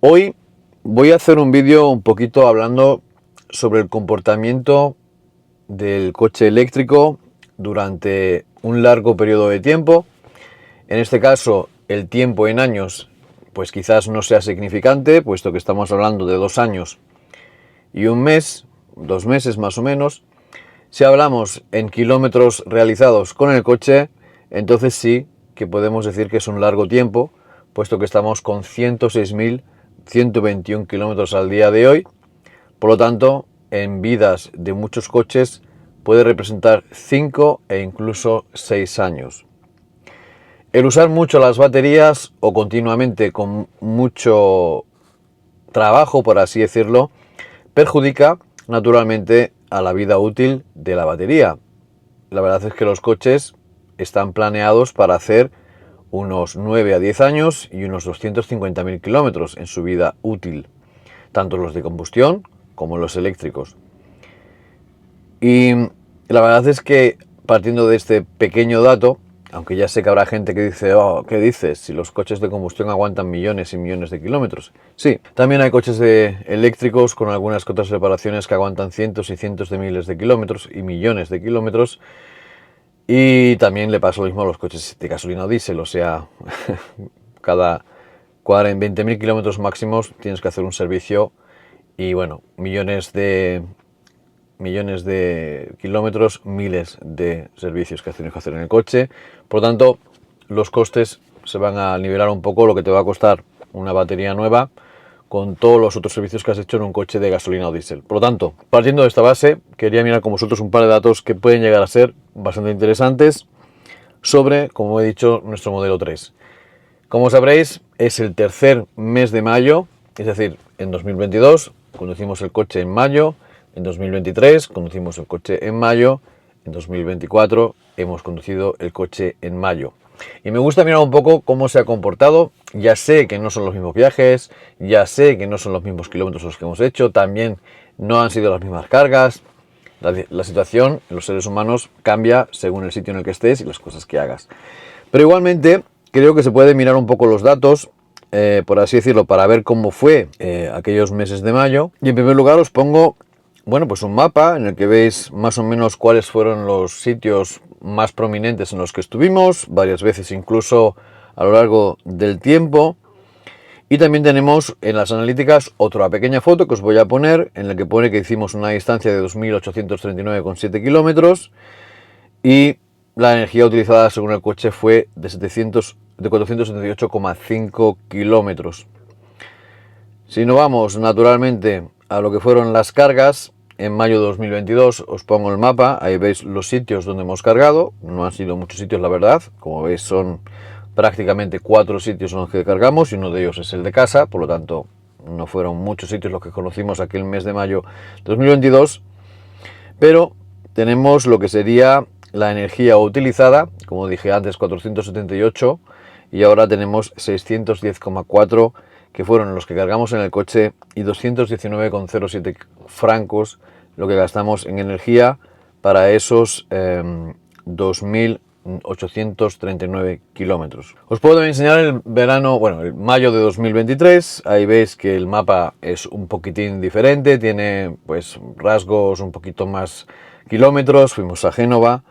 Hoy voy a hacer un vídeo un poquito hablando sobre el comportamiento del coche eléctrico durante un largo periodo de tiempo. En este caso, el tiempo en años pues quizás no sea significante, puesto que estamos hablando de 2 años y un mes, 2 meses más o menos. Si hablamos en kilómetros realizados con el coche, entonces sí que podemos decir que es un largo tiempo, puesto que estamos con 106.121 kilómetros al día de hoy. Por lo tanto, en vidas de muchos coches puede representar 5 e incluso 6 años. El usar mucho las baterías o continuamente con mucho trabajo, por así decirlo, perjudica naturalmente a la vida útil de la batería. La verdad es que los coches están planeados para hacer unos 9 a 10 años y unos 250.000 kilómetros en su vida útil, tanto los de combustión como los eléctricos. Y la verdad es que, partiendo de este pequeño dato, aunque ya sé que habrá gente que dice, ¿qué dices? Si los coches de combustión aguantan millones y millones de kilómetros. Sí, también hay coches eléctricos con algunas que otras reparaciones que aguantan cientos y cientos de miles de kilómetros y millones de kilómetros. Y también le pasa lo mismo a los coches de gasolina o diésel, o sea, cada 20.000 kilómetros máximos tienes que hacer un servicio y bueno, millones de kilómetros, miles de servicios que tienes que hacer en el coche. Por lo tanto, los costes se van a nivelar un poco lo que te va a costar una batería nueva con todos los otros servicios que has hecho en un coche de gasolina o diésel. Por lo tanto, partiendo de esta base, quería mirar con vosotros un par de datos que pueden llegar a ser bastante interesantes sobre, como he dicho, nuestro modelo 3. Como sabréis, es el tercer mes de mayo, es decir, en 2022 conducimos el coche en mayo, en 2023 conducimos el coche en mayo, en 2024 hemos conducido el coche en mayo. Y me gusta mirar un poco cómo se ha comportado. Ya sé que no son los mismos viajes, ya sé que no son los mismos kilómetros los que hemos hecho, también no han sido las mismas cargas. La situación en los seres humanos cambia según el sitio en el que estés y las cosas que hagas. Pero igualmente creo que se puede mirar un poco los datos, por así decirlo, para ver cómo fue aquellos meses de mayo. Y en primer lugar os pongo, bueno, pues un mapa en el que veis más o menos cuáles fueron los sitios más prominentes en los que estuvimos, varias veces incluso a lo largo del tiempo. Y también tenemos en las analíticas otra pequeña foto que os voy a poner, en la que pone que hicimos una distancia de 2.839,7 kilómetros y la energía utilizada según el coche fue de 478,5 kilómetros. Si no vamos naturalmente a lo que fueron las cargas, en mayo de 2022 os pongo el mapa, ahí veis los sitios donde hemos cargado, no han sido muchos sitios la verdad, como veis son prácticamente 4 sitios en los que cargamos y uno de ellos es el de casa, por lo tanto no fueron muchos sitios los que conocimos aquel mes de mayo de 2022, pero tenemos lo que sería la energía utilizada, como dije antes 478 y ahora tenemos 610,4 que fueron los que cargamos en el coche y 219,07 francos lo que gastamos en energía para esos 2.839 kilómetros. Os puedo enseñar el mayo de 2023, ahí veis que el mapa es un poquitín diferente, tiene pues rasgos un poquito más kilómetros, fuimos a Génova.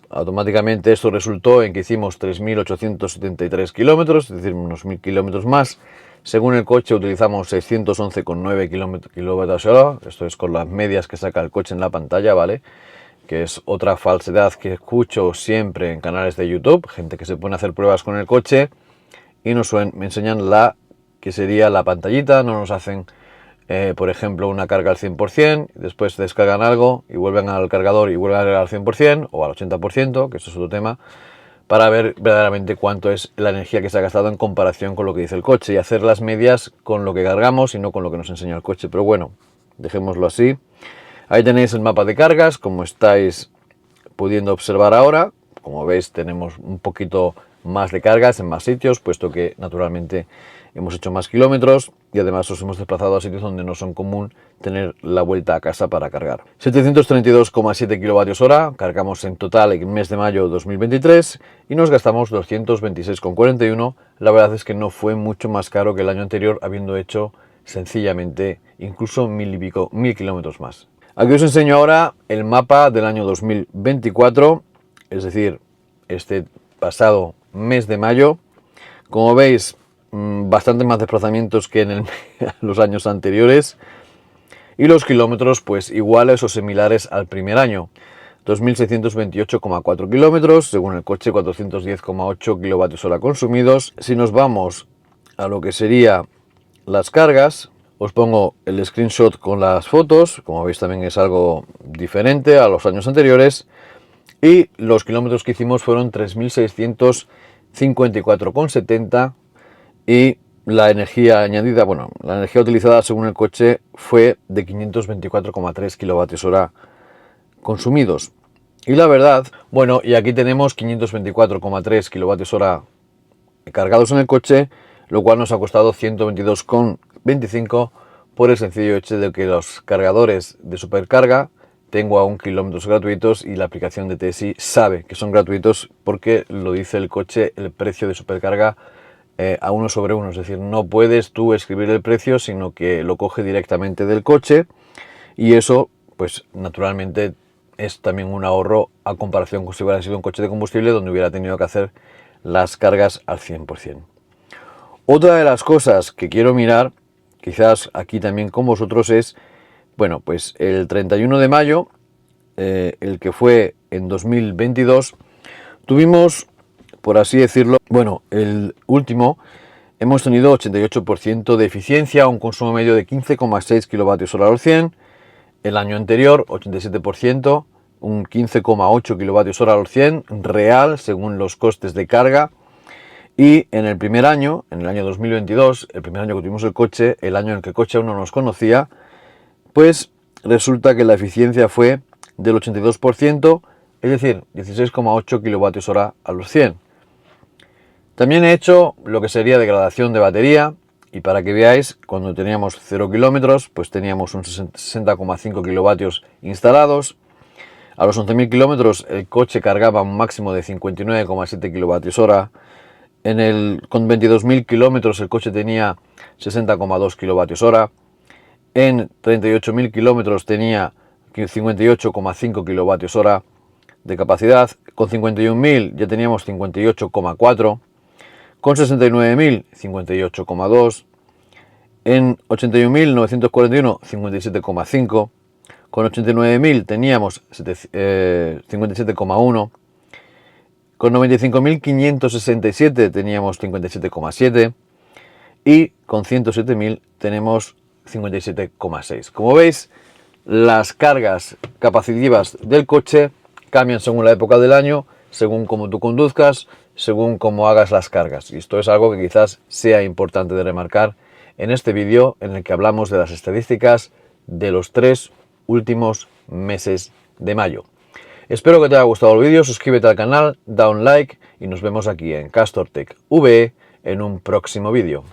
Automáticamente esto resultó en que hicimos 3.873 kilómetros, es decir, unos 1.000 kilómetros más. Según el coche utilizamos 611,9 kilómetros hora, esto es con las medias que saca el coche en la pantalla, ¿vale? Que es otra falsedad que escucho siempre en canales de YouTube, gente que se pone a hacer pruebas con el coche y me enseñan la que sería la pantallita, no nos hacen por ejemplo una carga al 100%, después descargan algo y vuelven al cargador y vuelven a cargar al 100% o al 80%, que eso es otro tema, para ver verdaderamente cuánto es la energía que se ha gastado en comparación con lo que dice el coche y hacer las medias con lo que cargamos y no con lo que nos enseña el coche. Pero bueno, dejémoslo así. Ahí tenéis el mapa de cargas, como estáis pudiendo observar ahora. Como veis tenemos un poquito más de cargas en más sitios, puesto que naturalmente hemos hecho más kilómetros y además nos hemos desplazado a sitios donde no son común tener la vuelta a casa para cargar. 732,7 kWh cargamos en total en el mes de mayo 2023 y nos gastamos 226,41. La verdad es que no fue mucho más caro que el año anterior, habiendo hecho sencillamente incluso 1000 kilómetros más. Aquí os enseño ahora el mapa del año 2024, es decir, este pasado mes de mayo. Como veis, bastante más desplazamientos que en los años anteriores, y los kilómetros pues iguales o similares al primer año. 2.628,4 kilómetros, según el coche 410,8 kWh consumidos. Si nos vamos a lo que sería las cargas, os pongo el screenshot con las fotos. Como veis, también es algo diferente a los años anteriores, y los kilómetros que hicimos fueron 3.654,70, y la energía añadida, bueno, la energía utilizada según el coche fue de 524,3 kWh consumidos. Y la verdad, bueno, y aquí tenemos 524,3 kWh cargados en el coche, lo cual nos ha costado 122,25 por el sencillo hecho de que los cargadores de supercarga tengo aún kilómetros gratuitos, y la aplicación de TSI sabe que son gratuitos porque lo dice el coche, el precio de supercarga a 1/1, es decir, no puedes tú escribir el precio, sino que lo coge directamente del coche, y eso pues naturalmente es también un ahorro a comparación con si hubiera sido un coche de combustible donde hubiera tenido que hacer las cargas al 100%. Otra de las cosas que quiero mirar, quizás aquí también con vosotros, es, bueno, pues el 31 de mayo, el que fue en 2022, tuvimos, por así decirlo, bueno, el último, hemos tenido 88% de eficiencia, un consumo medio de 15,6 kWh al 100. El año anterior, 87%, un 15,8 kWh al 100 real, según los costes de carga. Y en el primer año, en el año 2022, el primer año que tuvimos el coche, el año en el que el coche aún no nos conocía, pues resulta que la eficiencia fue del 82%, es decir, 16,8 kWh a los 100. También he hecho lo que sería degradación de batería, y para que veáis, cuando teníamos 0 kilómetros, pues teníamos un 60,5 kilovatios instalados. A los 11.000 kilómetros el coche cargaba un máximo de 59,7 kilovatios hora. Con 22.000 kilómetros el coche tenía 60,2 kilovatios hora. En 38.000 kilómetros tenía 58,5 kilovatios hora de capacidad. Con 51.000 ya teníamos 58,4. Con 69.000, 58,2. En 81.941, 57,5. Con 89.000 teníamos 57,1. Con 95.567 teníamos 57,7. Y con 107.000 tenemos 57,6. Como veis, las cargas capacitivas del coche cambian según la época del año, según cómo tú conduzcas, según cómo hagas las cargas. Y esto es algo que quizás sea importante de remarcar en este vídeo, en el que hablamos de las estadísticas de los 3 últimos meses de mayo. Espero que te haya gustado el vídeo, suscríbete al canal, da un like y nos vemos aquí en Castor Tech V en un próximo vídeo.